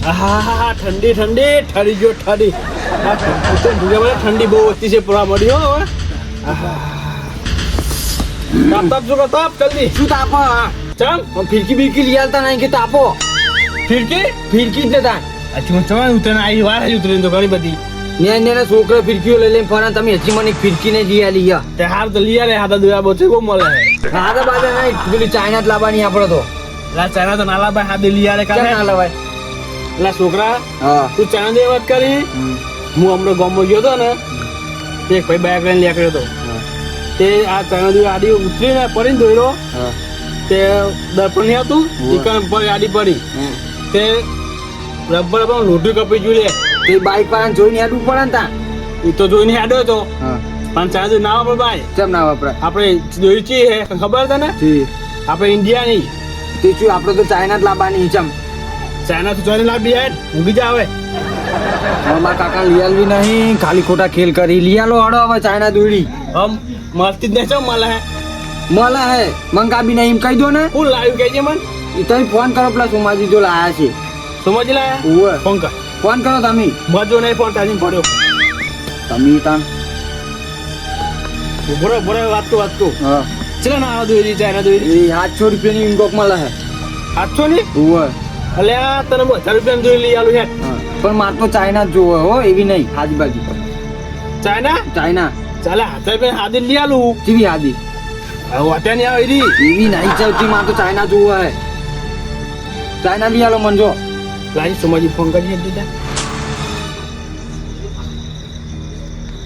આહા ઠંડી ઠંડી ઠરી ગયો ઠરી ઠંડી બહુ ઓછી છે પૂરા મળી હો હવે તાપ તાપ જો તાપ જલ્દી શું તાપો ચમ ફિરકી બિરકી લઈ આવતા નહીં કે તાપો ફિરકી ફિરકી જ નતા અચ્છા ચમ ઉતરે આવી વાર હજી ઉતરે તો ઘણી બધી ને છોકરા ફિરકીઓ લઈ લઈને ફરા તમે હજી મને ફિરકી ને લઈ આલી યા તે હાર તો લઈ આલે હાથા દુયા બચે બહુ મળે હાથા બાજે નહીં પેલી ચાઇના જ લાવવાની આપણે તો લા ચાઇના તો નાલા ભાઈ હાથે લઈ આલે કેમ કાલે ના લવાય લા છોકરા હા તું ચાઇના ની વાત કરી હું હમણાં ગામમાં ગયો હતો ને તે એક ભાઈ બાઇક લઈને નીકળ્યો હતો તે આ ચાઇના દુયા આડી ઉતરીને પડીને દોડ્યો તે દર્પણ નહીં હતું ચિકન પર આડી પડી તે રબર રબર લોઢું કપી જોઈ લે તે બાઈક વાળાને જોઈને હેડવું પડે ને તા એ તો જોઈને હેડ્યો હતો પણ ચાઇના ના વાપરે ભાઈ કેમ ના વપરાય આપણે દોરી ચી હે ખબર તને આપણે ઇન્ડિયાની તે શું આપણે તો ચાઇના જ લાવવાની ચમ ચાઇના તો જોઈને લાવી હેડ ઊંઘી જા હવે મારા કાકા લઈ આલવી નહીં ખાલી ખોટા ખેલ કરી લઈ આલો હડો હવે ચાઇના દોડી હમ મસ્તી જ નહીં છો મળે હે મળે હે મંગાવી નહીં એમ કહી દો ને હું લાવ્યું કહેજે મન એ તમે ફોન કરો પેલા સોમાજી જો લાયા છે સમજી લાયા ઓવે ફોન કર ફોન કરો તમે મજો નહીં ફોન તાજી પડ્યો તમે તાન ઉભરો ઉભરો વાત તો હા ચલો ના આવા દોરી ચાઇના દોરી એ 800 રૂપિયાની ઇન્કોક મળે હે 800 ની ઓવે અલ્યા તને 1000 રૂપિયાની દોરી લઈ આલું હેડ પણ મારે તો ચાઇના જ જોવે હો એવી નહીં આજુબાજુ ચાઇના ચાઇના ચાલે 1000 રૂપિયા હાદી લઈ આલું કેવી આદી હવે અત્યારે નહીં આવે એરી એવી નહીં ચાલતી મારે તો ચાઇના જોવે હે ચાઇના લઈ આલો મનજો લાજી સોમાજી ફોન કરી દીધા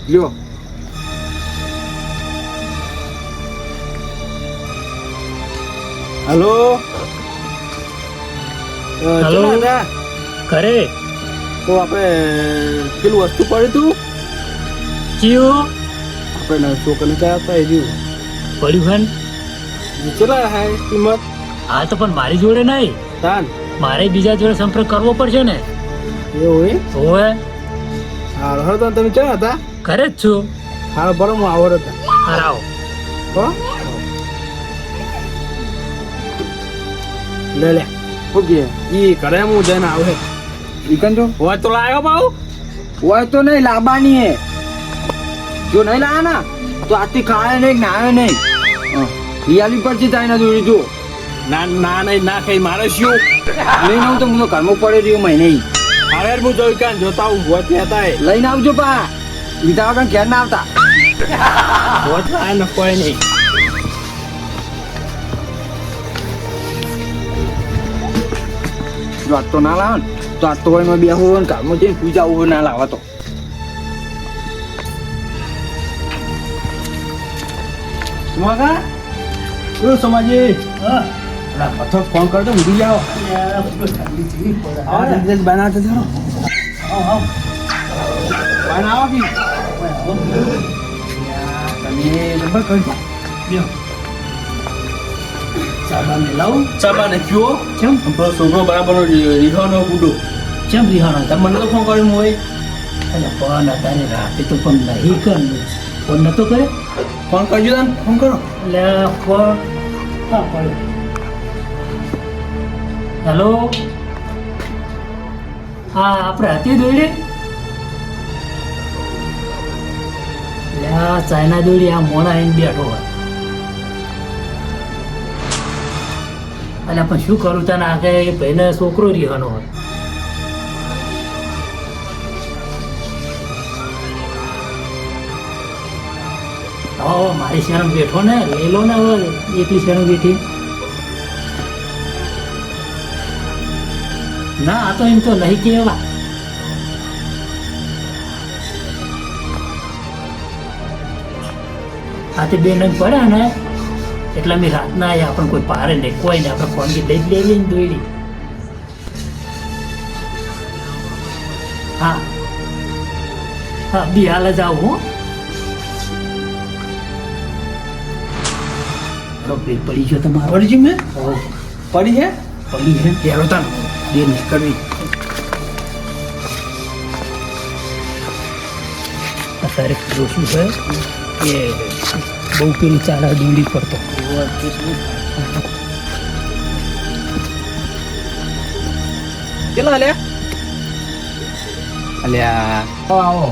લ્યો હેલો હેલો. કરે તો આપણે પેલું વસ્તુ પડ્યું તું ચિયો આપણે છોકરીને ત્યાં હતા એ રહ્યું પડ્યું કેટલા હે કિંમત હા તો પણ મારી જોડે નહીં તાન મારે બીજા જોડે સંપર્ક કરવો પડશે ને એવું હે હોવે હારો હારો તો તમે ક્યાં હતા ઘરે જ છું હારો બરો હું આવર હતા હરાવો હો લે લે ઓકે ઈ કરે હું જઈને આવે ઈકન તો હોય તો લાયો બાઉ હોય તો નહીં લાવવાની હે જો નહીં લાયા ના તો આથી ખાય નહીં નાય નહીં રિયાલી પર છે ચાઇના દોરી જો ના ના નહીં ના ખાઈ મારે શું લઈને આવું તો હું તો ઘરમાં પડે રહ્યો મહિને અરે હું જોઈ કાન જોતા હું હોય ત્યાં હતા લઈને આવજો પા લીધા વગર ઘેર ના આવતા હોય તો આ ન કોઈ નહીં જો આજ તો ના લાવે ને તો આજ તો એમાં બેહો ને ઘરમાં જઈને પૂજા હોય ના લાવવા તો સુમાકા શું સમાજી અલા મથો ફોન કરજો ઊંઘી જાઓ આ દિગ્ગજ બનાવતો જરો બનાવો કી તમે નંબર કરજો ચાબા ને કયો કેમ આપણો છોકરો બરાબર રીહવાનો બુડો કેમ રિહાણો તમે મને તો ફોન કર્યો હોય એટલે પણ અત્યારે રાતે તો પણ નહીં કર ફોન નતો કરે ફોન કરજો તને ફોન કરો એટલે ફોન હા પડ્યો હેલો હા આપણે હતી દોડી એટલે આ ચાઇના દોડી આ મોડા આવીને બેઠો હોય એટલે પણ શું કરું તને આ કે ભાઈને છોકરો રહેવાનો હોય હવે મારી શેરમ બેઠો ને લઈ લો ને હવે એકલી શેરમ બેઠી ના આ તો એમ તો નહીં કેવા આ તે બે નંગ પડ્યા ને એટલે અમે રાતના આવ્યા આપણને કોઈ પારે નહીં કોઈ નહીં આપણે ફોન લઈ જ લેવી ને દોડી હા હા બી હાલ જ આવું હું પડી ગયો તમારો પડી જી મેં હો પડી હે પડી છે યારો તને બે નહીં કરવી અત્યારે જોશું છે કે બહુ પેલું ચાલા દોડી પડતો કેટલા લે અલ્યા આવો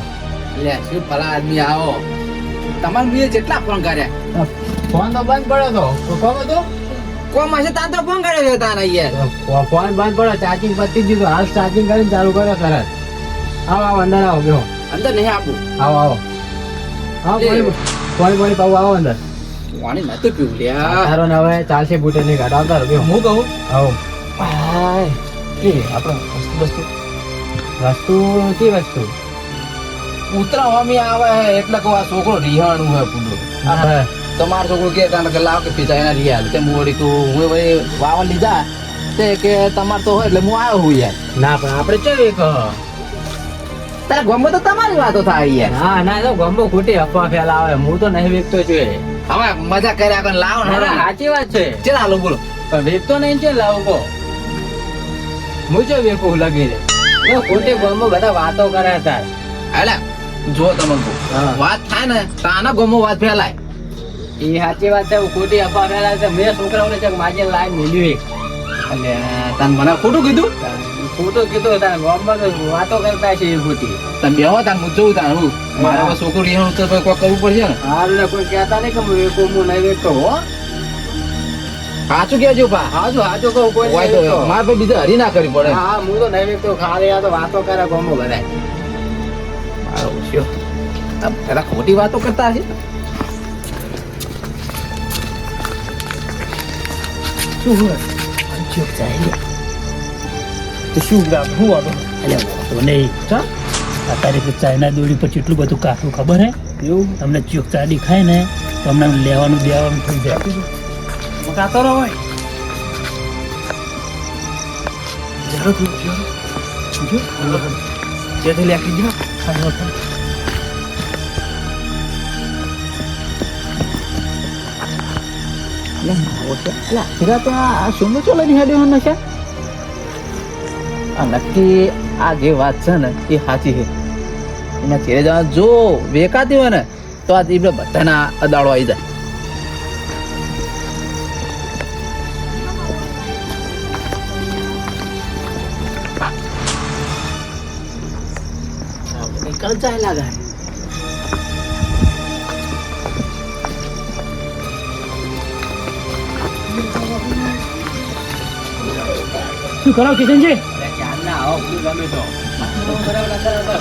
અલ્યા શું ભલા આદમી આવો તમારે બીજે કેટલા ફોન કર્યા ફોન તો બંધ પડ્યો તો કોમ હતો કોમ હશે તાન તો ફોન કર્યો છે તાન યાર ફોન બંધ પડ્યો ચાર્જિંગ પતી ગયું તો હાલ ચાર્જિંગ કરીને ચાલુ કર્યો તરત આવો આવો અંદર આવો બેહો અંદર નહીં આપું આવો આવો આવો પાણી પાવું આવો અંદર પાણી નતું પીવું લ્યા તારો ને હવે ચાલશે બુટે ની ગાડા આવતા રહ્યો હું કહું આવો એ આપણે વસ્તુ કે વસ્તુ ઉતરા હોમી આવે એટલે કહું આ છોકરો રિહાણું હોય પૂરું હા તમારો છોકરો કે તાને કે લાવ કે પીતા એના રિહાલ તે મોડી તું હું ભાઈ વાવા લીધા તે કે તમાર તો હોય એટલે હું આવ્યો હું યાર ના પણ આપણે ચો એક તારે ગમો તો તમારી વાતો થાય યાર ના ના તો ગમો ખોટી અફવા ફેલાવે હું તો નહીં વેચતો જોઈએ હવે મજા કર્યા કર લાવો ને સાચી વાત છે ચાલ હાલો બોલો પણ વેચતો નહીં છે લાવો કો હું જો વેકું લગી રે એ ખોટી ગમો બધા વાતો કરે તાર હાલા જો તમે કહું હા. વાત થાય ને તાના ગમો વાત ફેલાય એ સાચી વાત છે ખોટી અફવા ફેલાવે છે મેં છોકરાઓને ચક માજે લાઈન મેલ્યું એટલે તને મને ખોટું કીધું ખોટો કીધું તાર ગામમાં તો વાતો કરતા છે એ ખોટી તમે બેહો તાર હું જોઉં તાર હું મારે હવે છોકરો રિહાણું તો કોઈ કરવું પડશે ને હારું ને કોઈ કહેતા નહીં કે હું વેકું હું નહીં વેચતો હો સાચું કેજો પા હાજુ હાજુ કહું કોઈ હોય નહીં તો વેચતો. મારે પછી બીજે હરી ના કરવી પડે હા હા હું તો નહીં વેચતો ખાલી આ તો વાતો કરે ગમો બધા મારો ઓછો આ પેલા ખોટી વાતો કરતા હશે શું હોય ચોક જાય તો શું ગામ હું આવો એટલે તો નહીં ચા અત્યારે તો ચાઇના દોરી પર કેટલું બધું કાઠું ખબર હે એવું તમને ચોક ચાડી ખાય ને તો અમને લેવાનું દેવાનું થઈ જાય મકાતો રહો હોય જરો તું જો જેથી લેખી જો નક્કી આ જે વાત છે ને એ સાચી છે એના ચેરે જવા જો વેકાતી હોય ને તો આ દીપડે બધાના અદાળો આવી જાય નીકળ જાય લાગે શું કરો કિશનજી ધ્યાન ના આવો શું ગમે તો બરાબર અંદર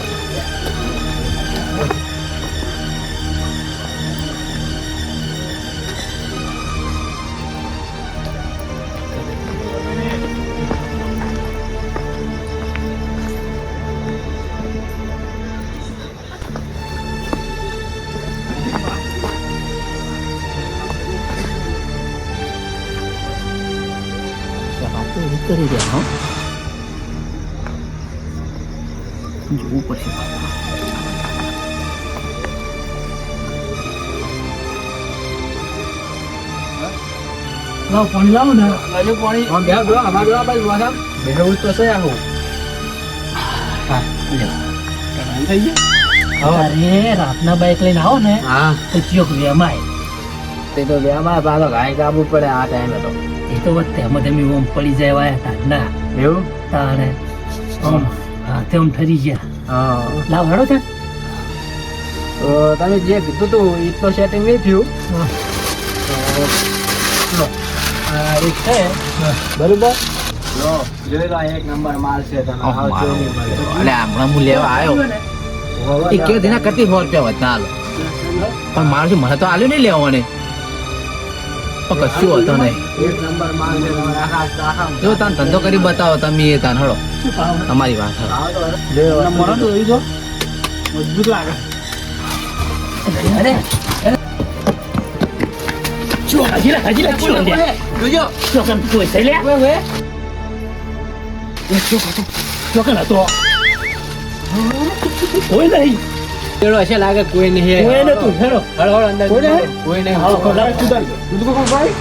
કરી દે હો જોવું પડશે લાવ પાણી લાવો ને હજુ પાણી આમ બેહો બેહો અમાર બેહો ભાઈ વાસા બેહવું તો છે આવું હા લ્યો થઈ ગયા અરે રાતના બાઈક લઈને આવો ને હા તો ચોક વેમાય તે તો બેમાં પાછો ઘાય કાબુ પડે આ ટાઈમે તો એ તો વખતે અમે તમે ઓમ પડી જાય વાયા ટાઢના એવું તાણે ઓમ હાથે ઓમ ઠરી ગયા હા લાવ હેડો છે તો તમે જે કીધું તું એ તો સેટિંગ નહીં થયું લો આ એક છે બરોબર લો જોઈ લો આ એક નંબર માલ છે તમે આવો જોઈ નહીં મળે. અને હમણાં હું લેવા આવ્યો એ કે તેના કરતી 100 રૂપિયા વધતા હાલો પણ મારે શું મને તો આલ્યું નહીં લેવાને પણ કશું હતો નહીં એક નંબર માલ છે તમારે આખા જો તાન ધંધો કરી બતાવો તમે એ તાન હળો શું ભાવ તમારી વાત હળો આવો તો નંબર તો જોઈ જો મજબૂત લાગે અરે શું હાજીલા શું લે જોજો ચોકન કોઈ થઈ લે ચોકન હતો કોઈ નહીં પેલો હશે લાગે કોઈ નહીં કોઈ નતું હેડો હળ હળ અંદર કોઈ નહીં? કોઈ નહીં આવો, ખોલાવ. દૂધ કોણ ભાઈ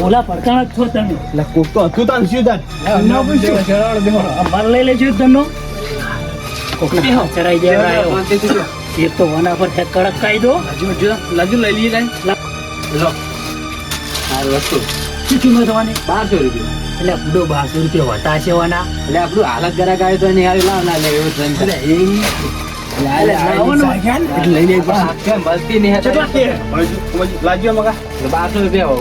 ઓલા પડકાણા છો તમે એટલે કોક તો હતું તાન શું તાન ના પૂછ્યું. ચડાવડો બેહો અમારે લઈ લેજો ધંધો કોકને ચડાઈ જાય એક તો વના પર છે કડક કાયદો લાજુ લઈ લઈએ લો સારું વસ્તુ શું કિંમત થવાની 1200 રૂપિયા એટલે બુડો 1200 રૂપિયા વટા સેવાના એટલે આપણું હાલત ગરા ગાય તો નહીં હારી લાવ ના લે એવું છે એટલે એ લઈ લે મળતી નહીં કેટલા કે? લાગ્યો મગા 1200 રૂપિયા હોવ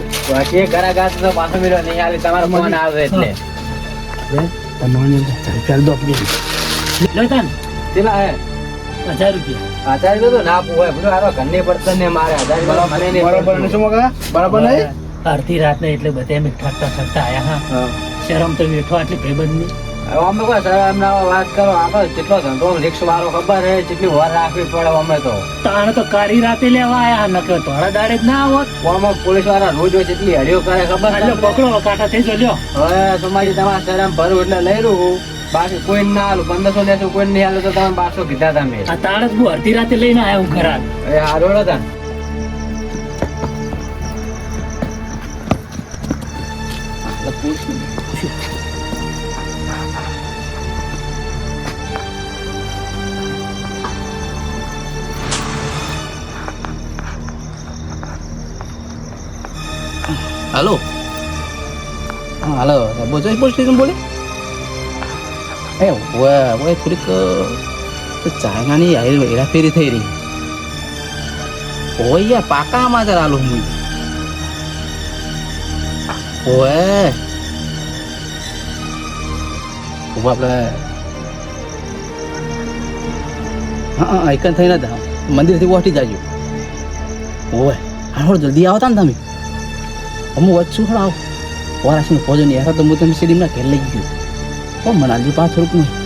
કે ગરા ગાય તો 500 મિલો નહીં હાલી તમારો ફોન આવે એટલે તમારે ચાલ દો લેતા ને કેટલા હે 1000 રૂપિયા આચાર્ય તો ના પોવાય બધું હારો ઘરની પડતર ને મારે 1000 રૂપિયા મને નહીં બરાબર ને શું મગા બરાબર નહીં અડધી રાતને એટલે બધા અમે ઠરતા આયા હા શરમ તો વેઠો આટલી ભાઈબંધની અમે કોઈ સર એમને વાત કરો આપણે કેટલો ધંધો રિક્ષ વાળો ખબર હે કેટલી વાર રાખવી પડે અમે તો તાણે તો કારી રાતે લેવા આયા નકર થોડા દાડે જ ના આવત આમાં પોલીસ વાળા રોજ હોય કેટલી હરિયો કરે ખબર એટલે પકડો કાકા થઈ જો લ્યો હવે તમારી તમારા શરમ ભરું એટલે લઈ રહ્યું બાકી કોઈ ના હાલું 1500 લેશું કોઈ નહીં હાલું તો તમે 1200 કીધા તમે આ તાણે જ હું અડધી રાતે લઈને આયા હું ઘરાક એ હારો હતા हेलो हाँ हेलो बोल पुलिस स्टेशन बोले वो થોડીક ચાઇનાની હેરાફેરી થઈ રહી ઓય યાર પાકામાં જરા આલું હું ઓય આપણે હા આઈકન થઈને જ મંદિરથી પહોંચી જાજો ઓય હાલો જલ્દી આવતા ને તમે અમુક વચ્ચું ખરા આવો વારાશીનો ભોજન યાર તો હું તમે સીડીમાં ઘેર લઈ ગયો ઓ મનાલજી 5 રૂપિયા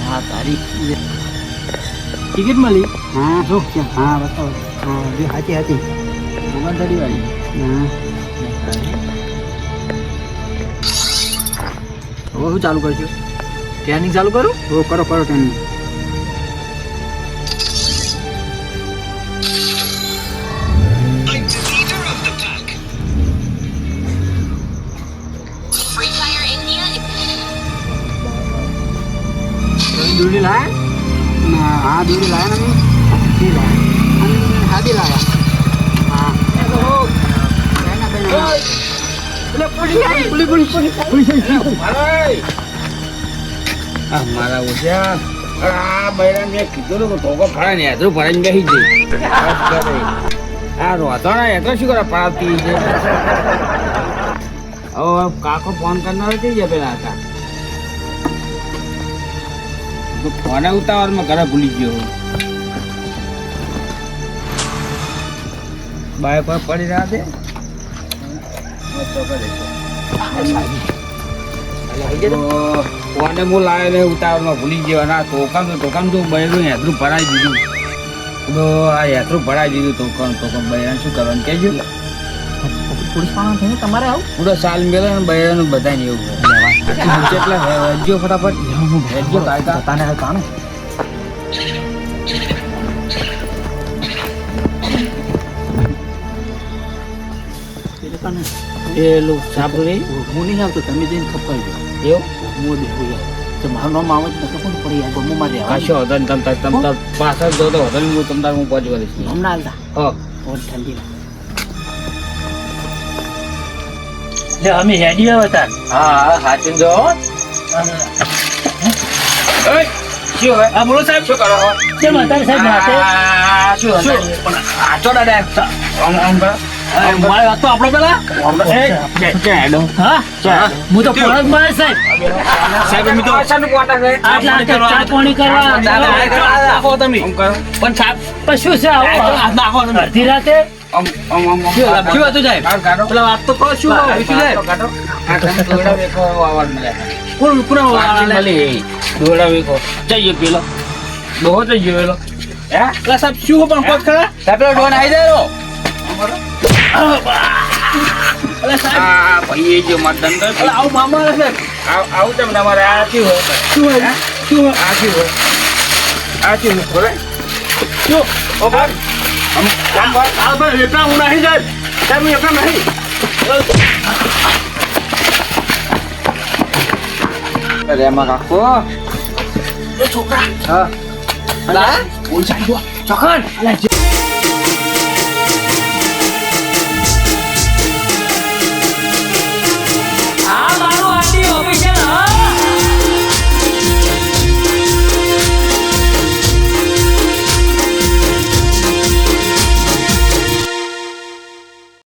હા તારી ટિકિટ મળી હા જો હા બતાવો હા જે હાચી હતી મોગલધારી વાળી હા હવે શું ચાલુ કરશું ટ્રેનિંગ ચાલુ કરું ઓ કરો કરો તમે દૂરી લાયા હા દૂરી લાયા ને જી લાયા હાદી લાયા હા મારા ઓછા આ બૈરા મેં કીધું તો ટોકો ફાડે ને હેતરું ફાડીને બેસી જઈ આ રોતો ને હેતરો શું કરે પડાવતી છે હવે કાકો ફોન કરનાર થઈ ગયા પેલા હતા તો ફોને ઉતાવળમાં ઘરે ભૂલી ગયો બાય પર પડી રહ્યા છે ફોને હું લાવ્યો ને ઉતાવળમાં ભૂલી ગયો ના ટોકમ તો બૈરું હેતરું ભરાઈ દીધું તો આ હેતરું ભરાઈ દીધું ટોકમ બૈરાને શું કરવાનું કહેજો પોલીસ વાળા થઈને તમારે આવું પૂરો સાલ મેળે ને બૈરાનું બધાને એવું કેટલા હજ્યો ફટાફટ હજ્યો કાયદા તાને કાનું પેલું સાપરું નહીં હું નહીં આવતો તમે જઈને ખપાઈ દો એવું મોદી હોય તો મારું નામ આવે તો કોણ પડી આ ગમો માં રહેવા કશો હતો ને તમ પાછળ જો તો હતો ને હું તમ તાર હું પહોંચી વળીશ હમણાં હાલતા હા બહુ ઠંડી લે અમે હેડી આવતા હા સાચું જો શું હોય આ બોલો સાહેબ શું કરો કેમ અત્યારે સાહેબ રાતે શું આચો દાદા મારે વાત તો આપણો પેલા હા હું તો ફરજ મારે સાહેબ સાહેબ અમે તો આટલા ચા પાણી કરવા નાખો તમે પણ સાહેબ પણ શું છે આવું નાખો તમે અડધી રાતે શું હતું સાહેબ પેલા વાત તો કહો શું દોડા વેકો જઈએ પેલો ડોહો જઈએ પેલો હે પેલા સાહેબ શું પણ કોચ ખરા સાહેબ પેલો ડોન આવી જાય ભાઈ એ જો મતદાન કરે આવું મામા છે આવું તેમ તમારે આ શું હોય શું હોય આ શું હોય આ શું બોલે જો ઓ ભાઈ આ ભાઈ એકલા હું નહીં જાય સાહેબ હું એકલા નહીં અરે એમાં કાકો છોકરા હા બોલ સાહેબ ચોકન